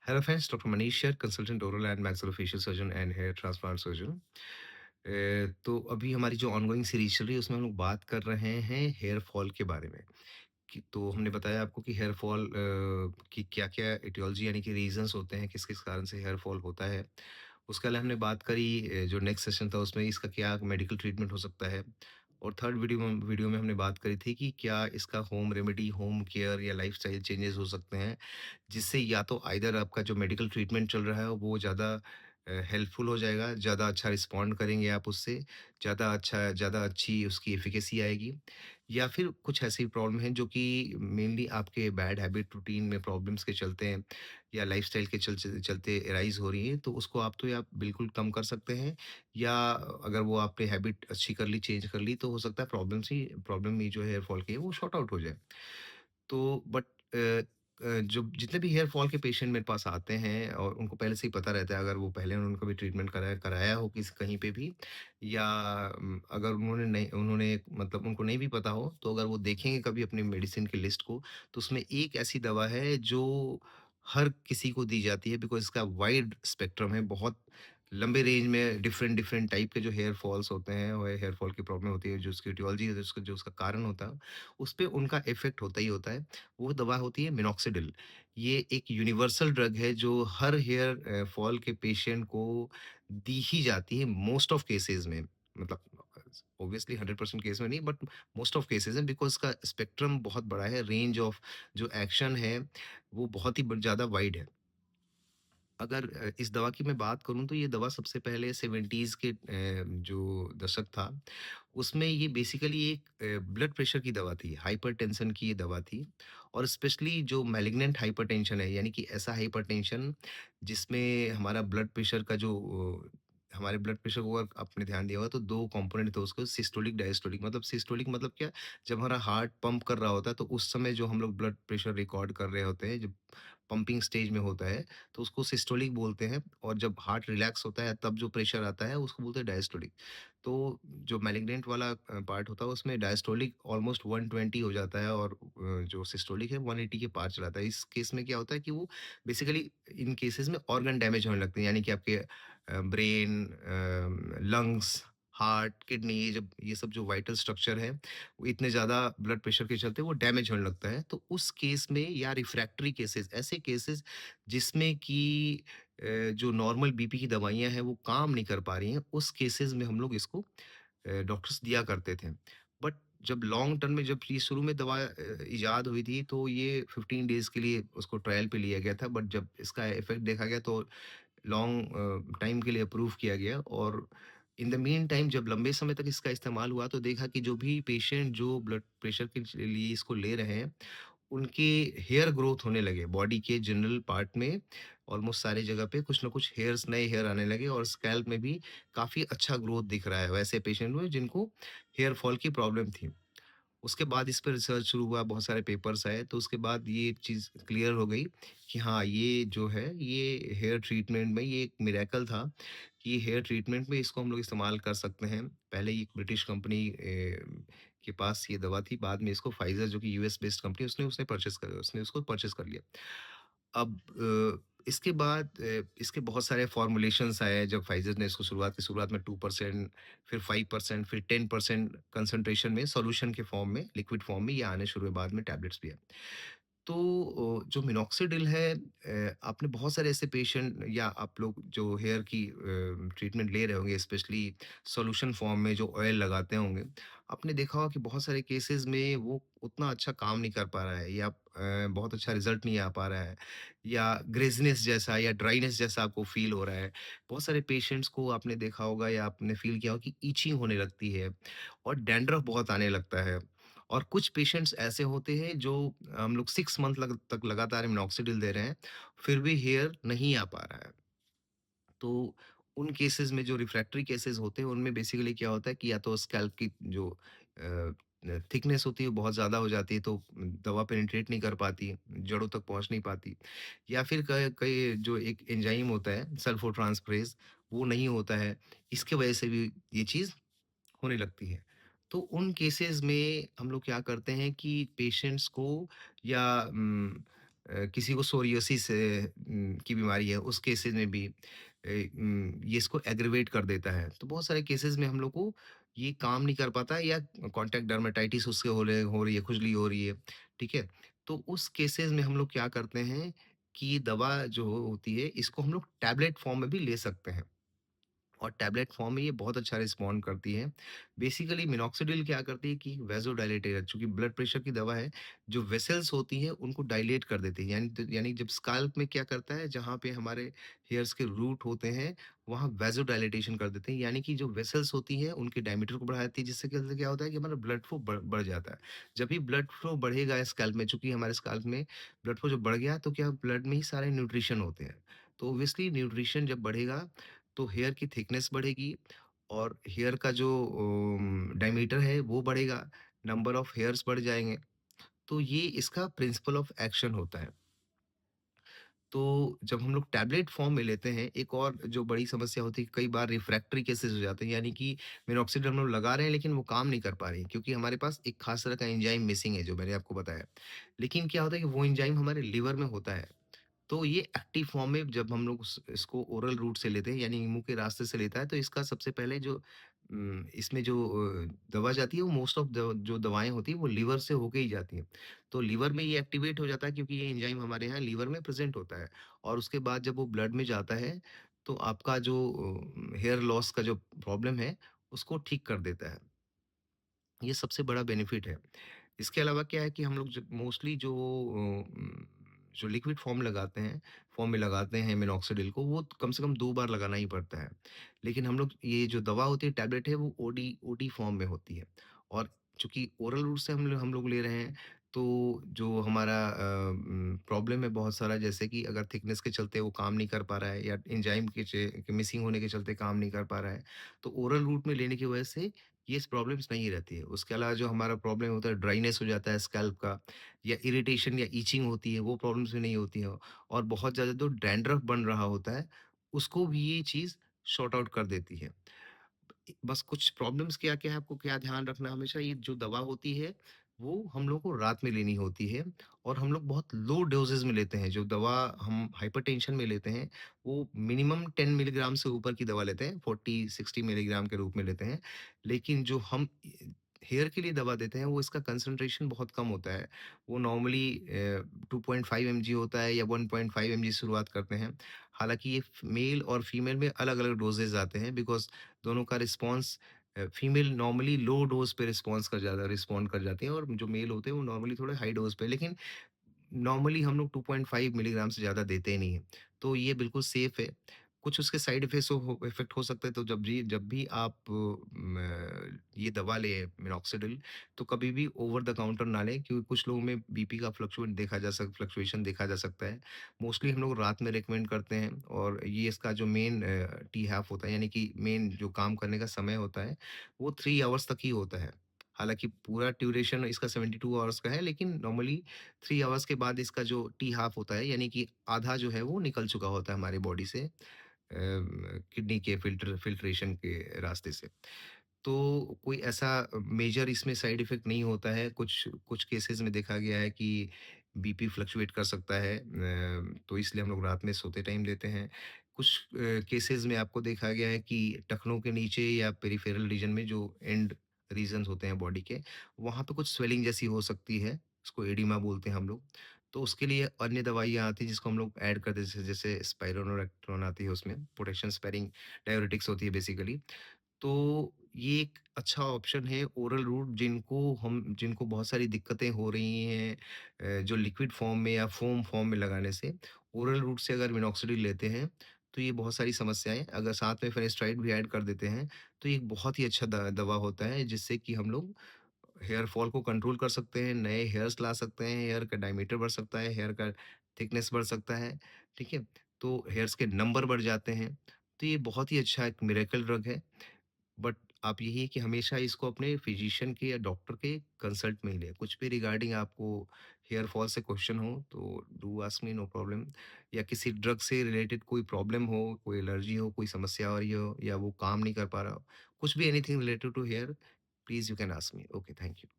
Hello friends, Dr. Manish here, consultant oral and maxillofacial surgeon and hair transplant surgeon. तो अभी हमारी जो ongoing series चल रही है उसमें हम लोग बात कर रहे हैं हेयर फॉल के बारे में कि तो हमने बताया आपको कि हेयर फॉल की क्या-क्या एटियोलॉजी यानी कि रीजंस होते हैं, किस-किस कारण से हेयर फॉल होता है। उसके अलावा हमने बात करी जो नेक्स्ट सेशन था उसमें इसका क्या मेडिकल ट्रीटमेंट हो सकता है। और थर्ड वीडियो में हमने बात करी थी कि क्या इसका होम रेमेडी, होम केयर या लाइफस्टाइल चेंजेस हो सकते हैं जिससे या तो आइदर आपका जो मेडिकल ट्रीटमेंट चल रहा है वो ज़्यादा हेल्पफुल हो जाएगा, ज़्यादा अच्छा रिस्पॉन्ड करेंगे आप उससे, ज़्यादा अच्छी उसकी एफ़िकेसी आएगी या फिर कुछ ऐसी प्रॉब्लम है जो कि मेनली आपके बैड हैबिट रूटीन में प्रॉब्लम्स के चलते हैं या लाइफ़स्टाइल के चलते अराइज़ हो रही हैं, तो उसको आप तो या बिल्कुल कम कर सकते हैं या अगर वो आपने हैबिट अच्छी कर ली, चेंज कर ली, तो हो सकता है प्रॉब्लम ही जो हेयर फॉल की है वो सॉर्ट आउट हो जाए। तो बट जो जितने भी हेयर फॉल के पेशेंट मेरे पास आते हैं और उनको पहले से ही पता रहता है अगर वो पहले उन्होंने कभी ट्रीटमेंट कराया कराया हो किसी कहीं पे भी या अगर उन्होंने मतलब उनको नहीं भी पता हो तो अगर वो देखेंगे कभी अपनी मेडिसिन की लिस्ट को तो उसमें एक ऐसी दवा है जो हर किसी को दी जाती है बिकॉज़ इसका वाइड स्पेक्ट्रम है, बहुत लंबे रेंज में डिफरेंट डिफरेंट टाइप के जो हेयर फॉल्स होते हैं और हेयर फॉल की प्रॉब्लम होती है, जो उसकी etiology है, जो उसका कारण होता है, उस पे उनका इफ़ेक्ट होता ही होता है। वो दवा होती है मिनॉक्सिडिल। ये एक यूनिवर्सल ड्रग है जो हर हेयर फॉल के पेशेंट को दी ही जाती है मोस्ट ऑफ केसेज़ में। मतलब ऑब्वियसली 100% केस में नहीं बट मोस्ट ऑफ केसेज़ में बिकॉज़ इसका स्पेक्ट्रम बहुत बड़ा है, रेंज ऑफ जो एक्शन है वो बहुत ही ब ज़्यादा वाइड है। अगर इस दवा की मैं बात करूँ तो ये दवा सबसे पहले 70s के जो दशक था, उसमें ये बेसिकली एक ब्लड प्रेशर की दवा थी, हाइपरटेंशन की ये दवा थी और स्पेशली जो मैलिग्नेंट हाइपरटेंशन है, यानी कि ऐसा हाइपरटेंशन जिसमें हमारा ब्लड प्रेशर का जो हमारे ब्लड प्रेशर को अगर आपने ध्यान दिया होगा तो 2 कंपोनेंट थे उसके सिस्टोलिक, डायस्टोलिक। मतलब सिस्टोलिक मतलब क्या? जब हमारा हार्ट पंप कर रहा होता है तो उस समय जो हम लोग ब्लड प्रेशर रिकॉर्ड कर रहे होते हैं, जब पंपिंग स्टेज में होता है तो उसको सिस्टोलिक बोलते हैं और जब हार्ट रिलैक्स होता है तब जो प्रेशर आता है उसको बोलते हैं डायस्टोलिक। तो जो मैलिग्नेंट वाला पार्ट होता है उसमें डायस्टोलिक ऑलमोस्ट 120 हो जाता है और जो सिस्टोलिक है 180 के पार चलाता है। इस केस में क्या होता है कि वो बेसिकली इन केसेस में ऑर्गन डैमेज होने लगते हैं, यानी कि आपके ब्रेन, लंग्स, हार्ट, किडनी, ये सब जो वाइटल स्ट्रक्चर है वो इतने ज़्यादा ब्लड प्रेशर के चलते वो डैमेज होने लगता है। तो उस केस में या रिफ्रैक्टरी केसेस, ऐसे केसेस जिसमें कि जो नॉर्मल बीपी की दवाइयाँ हैं वो काम नहीं कर पा रही हैं, उस केसेस में हम लोग इसको डॉक्टर्स दिया करते थे। बट जब लॉन्ग टर्म में जब ये शुरू में दवा इजाद हुई थी तो ये 15 डेज़ के लिए उसको ट्रायल पे लिया गया था, बट जब इसका इफ़ेक्ट देखा गया तो लॉन्ग टाइम के लिए अप्रूव किया गया और इन द मीन टाइम जब लंबे समय तक इसका इस्तेमाल हुआ तो देखा कि जो भी पेशेंट जो ब्लड प्रेशर के लिए इसको ले रहे हैं, उनके हेयर ग्रोथ होने लगे बॉडी के जनरल पार्ट में, ऑलमोस्ट सारी जगह पे कुछ ना कुछ हेयर्स, नए हेयर आने लगे और स्कैल्प में भी काफ़ी अच्छा ग्रोथ दिख रहा है वैसे पेशेंट में जिनको हेयर फॉल की प्रॉब्लम थी। उसके बाद इस पे रिसर्च शुरू हुआ, बहुत सारे पेपर्स आए, तो उसके बाद ये चीज़ क्लियर हो गई कि हाँ, ये जो है, ये हेयर ट्रीटमेंट में ये एक मिरेकल था कि हेयर ट्रीटमेंट में इसको हम लोग इस्तेमाल कर सकते हैं। पहले ये एक ब्रिटिश कंपनी के पास ये दवा थी, बाद में इसको फाइज़र जो कि यूएस बेस्ड कंपनी उसने उसको परचेज़ कर लिया। अब इसके बाद इसके बहुत सारे फ़ॉर्मूलेशंस आए जब फाइज़र ने इसको शुरुआत में 2% फिर 5% फिर 10% कंसंट्रेशन में सॉल्यूशन के फॉर्म में, लिक्विड फॉर्म में ये आने शुरू हुए, बाद में टैबलेट्स भी आए। तो जो मिनॉक्सिडिल है, आपने बहुत सारे ऐसे पेशेंट या आप लोग जो हेयर की ट्रीटमेंट ले रहे होंगे स्पेशली सॉल्यूशन फॉर्म में जो ऑयल लगाते होंगे, आपने देखा होगा कि बहुत सारे केसेस में वो उतना अच्छा काम नहीं कर पा रहा है या बहुत अच्छा रिजल्ट नहीं आ पा रहा है या ग्रेज़नेस जैसा या ड्राइनेस जैसा आपको फ़ील हो रहा है। बहुत सारे पेशेंट्स को आपने देखा होगा या आपने फ़ील किया होगा कि इचिंग होने लगती है और डैंड्रफ बहुत आने लगता है। और कुछ पेशेंट्स ऐसे होते हैं जो हम लोग 6 मंथ तक लगातार मिनॉक्सिडिल दे रहे हैं, फिर भी हेयर नहीं आ पा रहा है। तो उन केसेस में जो रिफ्रैक्टरी केसेस होते हैं, उनमें बेसिकली क्या होता है कि या तो स्कैल्प की जो थिकनेस होती है वो बहुत ज़्यादा हो जाती है, तो दवा पेनिट्रेट नहीं कर पाती, जड़ों तक पहुँच नहीं पाती या फिर कई कई जो एक एंजाइम होता है सल्फोट्रांसफरेज़, वो नहीं होता है। इसकी वजह से भी ये चीज़ होने लगती है। तो उन केसेज़ में हम लोग क्या करते हैं कि पेशेंट्स को या किसी को सोरियोसिस की बीमारी है, उस केसेज़ में भी ये इसको एग्रीवेट कर देता है। तो बहुत सारे केसेज़ में हम लोग को ये काम नहीं कर पाता है, या कॉन्टैक्ट डर्मेटाइटिस उससे हो रही है, खुजली हो रही है, ठीक है? तो उस केसेज़ में हम लोग क्या करते हैं कि ये दवा जो होती है, इसको हम लोग टैबलेट फॉर्म में भी ले सकते हैं। और टैबलेट फॉर्म में ये बहुत अच्छा रिस्पॉन्ड करती है। बेसिकली मिनॉक्सिडिल क्या करती है कि वैसोडाइलेटर है, चूँकि ब्लड प्रेशर की दवा है, जो वेसल्स होती हैं उनको डायलेट कर देती है। यानी जब स्कैल्प में क्या करता है, जहाँ पे हमारे हेयर्स के रूट होते हैं, वहाँ वैसोडाइलेटेशन कर देते हैं। यानी कि जो वेसल्स होती हैं उनके डायमीटर को बढ़ा देती है, जिससे क्या होता है कि हमारा ब्लड फ्लो बढ़ जाता है। जब भी ब्लड फ्लो बढ़ेगा स्कैल्प में, चूँकि हमारे स्कैल्प में ब्लड फ्लो जब बढ़ गया तो क्या ब्लड में ही सारे न्यूट्रिशन होते हैं। तो ऑब्वियसली न्यूट्रिशन जब बढ़ेगा तो हेयर की थिकनेस बढ़ेगी और हेयर का जो डायमीटर है वो बढ़ेगा, नंबर ऑफ हेयर्स बढ़ जाएँगे। तो ये इसका प्रिंसिपल ऑफ एक्शन होता है। तो जब हम लोग टैबलेट फॉर्म में लेते हैं, एक और जो बड़ी समस्या होती है, कई बार रिफ्रैक्टरी केसेज़ हो जाते हैं, यानी कि मिनॉक्सिडिल हम लोग लगा रहे हैं लेकिन वो काम नहीं कर पा रही है, क्योंकि हमारे पास एक खास तरह का एंजाइम मिसिंग है, जो मैंने आपको बताया। लेकिन क्या होता है कि वो एंजाइम हमारे लिवर में होता है। तो ये एक्टिव फॉर्म में जब हम लोग इसको ओरल रूट से लेते हैं, यानी मुंह के रास्ते से लेता है, तो इसका सबसे पहले जो इसमें जो दवा जाती है, वो मोस्ट ऑफ जो दवाएं होती है वो लिवर से होके ही जाती हैं। तो लिवर में ये एक्टिवेट हो जाता है, क्योंकि ये एंजाइम हमारे यहाँ लिवर में प्रेजेंट होता है। और उसके बाद जब वो ब्लड में जाता है, तो आपका जो हेयर लॉस का जो प्रॉब्लम है, उसको ठीक कर देता है। ये सबसे बड़ा बेनिफिट है। इसके अलावा क्या है कि हम लोग मोस्टली जो लिक्विड फॉर्म में लगाते हैं मिनॉक्सिडिल को, वो कम से कम 2 बार लगाना ही पड़ता है। लेकिन हम लोग ये जो दवा होती है, टैबलेट है, वो ओडी फॉर्म में होती है। और चूँकि ओरल रूट से हम लोग ले रहे हैं, तो जो हमारा प्रॉब्लम है बहुत सारा, जैसे कि अगर थिकनेस के चलते वो काम नहीं कर पा रहा है, या एंजाइम के मिसिंग होने के चलते काम नहीं कर पा रहा है, तो ओरल रूट में लेने की वजह से ये प्रॉब्लम्स नहीं रहती है। उसके अलावा जो हमारा प्रॉब्लम होता है, ड्राइनेस हो जाता है स्कैल्प का, या इरिटेशन या इचिंग होती है, वो प्रॉब्लम्स भी नहीं होती हैं। और बहुत ज़्यादा जो डैंड्रफ बन रहा होता है, उसको भी ये चीज़ सॉर्ट आउट कर देती है। बस कुछ प्रॉब्लम्स क्या-क्या है, आपको क्या ध्यान रखना है हमेशा, ये जो दवा होती है, वो हम लोग को रात में लेनी होती है। और हम लोग बहुत लो डोसेज़ में लेते हैं। जो दवा हम हाइपरटेंशन में लेते हैं, वो मिनिमम 10 मिलीग्राम से ऊपर की दवा लेते हैं, 40-60 मिलीग्राम के रूप में लेते हैं। लेकिन जो हम हेयर के लिए दवा देते हैं, वो इसका कंसंट्रेशन बहुत कम होता है। वो नॉर्मली 2.5 एमजी होता है, या 1.5 एमजी शुरुआत करते हैं। हालाँकि ये मेल और फीमेल में अलग-अलग डोसेज़ आते हैं, बिकॉज़ दोनों का response, female normally low dose पे रिस्पॉन्ड कर जाती हैं, और जो मेल होते हैं वो नॉर्मली थोड़े हाई डोज़ पे, लेकिन नॉर्मली हम लोग 2.5 मिलीग्राम से ज़्यादा देते ही नहीं हैं। तो ये बिल्कुल सेफ़ है। कुछ उसके साइड इफ़ेक्ट हो सकते हैं, तो जब भी आप ये दवा लें मिनॉक्सिडिल, तो कभी भी ओवर द काउंटर ना लें, क्योंकि कुछ लोगों में बीपी का फ्लक्चुएशन देखा जा सकता है। मोस्टली हम लोग रात में रिकमेंड करते हैं, और ये इसका जो मेन टी हैफ होता है, यानी कि मेन जो काम करने का समय होता है, वो 3 आवर्स तक ही होता है। हालाँकि पूरा ड्यूरेशन इसका 72 आवर्स का है, लेकिन नॉर्मली 3 आवर्स के बाद इसका जो टी हाफ होता है, यानी कि आधा जो है वो निकल चुका होता है हमारी बॉडी से, किडनी के फ़िल्ट्रेशन के रास्ते से। तो कोई ऐसा मेजर इसमें साइड इफ़ेक्ट नहीं होता है। कुछ कुछ केसेज़ में देखा गया है कि बीपी फ्लक्चुएट कर सकता है, तो इसलिए हम लोग रात में सोते टाइम लेते हैं। कुछ केसेज़ में आपको देखा गया है कि टखनों के नीचे या पेरिफेरल रीजन में, जो एंड रीजन्स होते हैं बॉडी के, वहाँ पे कुछ स्वेलिंग जैसी हो सकती है, उसको एडिमा बोलते हैं हम लोग। तो उसके लिए अन्य दवाइयाँ आती हैं, जिसको हम लोग ऐड कर देते हैं, जैसे स्पाइरोनोरेक्टोन आती है उसमें, पोटेशियम स्पेरिंग डाययूरेटिक्स होती है बेसिकली। तो ये एक अच्छा ऑप्शन है ओरल रूट, जिनको बहुत सारी दिक्कतें हो रही हैं जो लिक्विड फॉर्म में या फ़ोम फॉर्म में लगाने से। ओरल रूट से अगर मिनॉक्सिडिल लेते हैं, तो ये बहुत सारी समस्याएँ, अगर साथ में फिनेस्ट्राइड भी ऐड कर देते हैं, तो ये एक बहुत ही अच्छा द दवा होता है, जिससे कि हम लोग हेयर फॉल को कंट्रोल कर सकते हैं, नए हेयर्स ला सकते हैं, हेयर का डायमीटर बढ़ सकता है, हेयर का थिकनेस बढ़ सकता है, ठीक है? तो हेयर्स के नंबर बढ़ जाते हैं। तो ये बहुत ही अच्छा एक मिरेकल ड्रग है। बट आप यही है कि हमेशा इसको अपने फिजिशियन के या डॉक्टर के कंसल्ट में ही लें। कुछ भी रिगार्डिंग आपको हेयर फॉल से क्वेश्चन हो, तो do ask me, no problem. या किसी ड्रग से रिलेटेड कोई प्रॉब्लम हो, कोई एलर्जी हो, कोई समस्या हो रही हो, या वो काम नहीं कर पा रहा हो, कुछ भी anything related to hair, please you can ask me. Okay, thank you.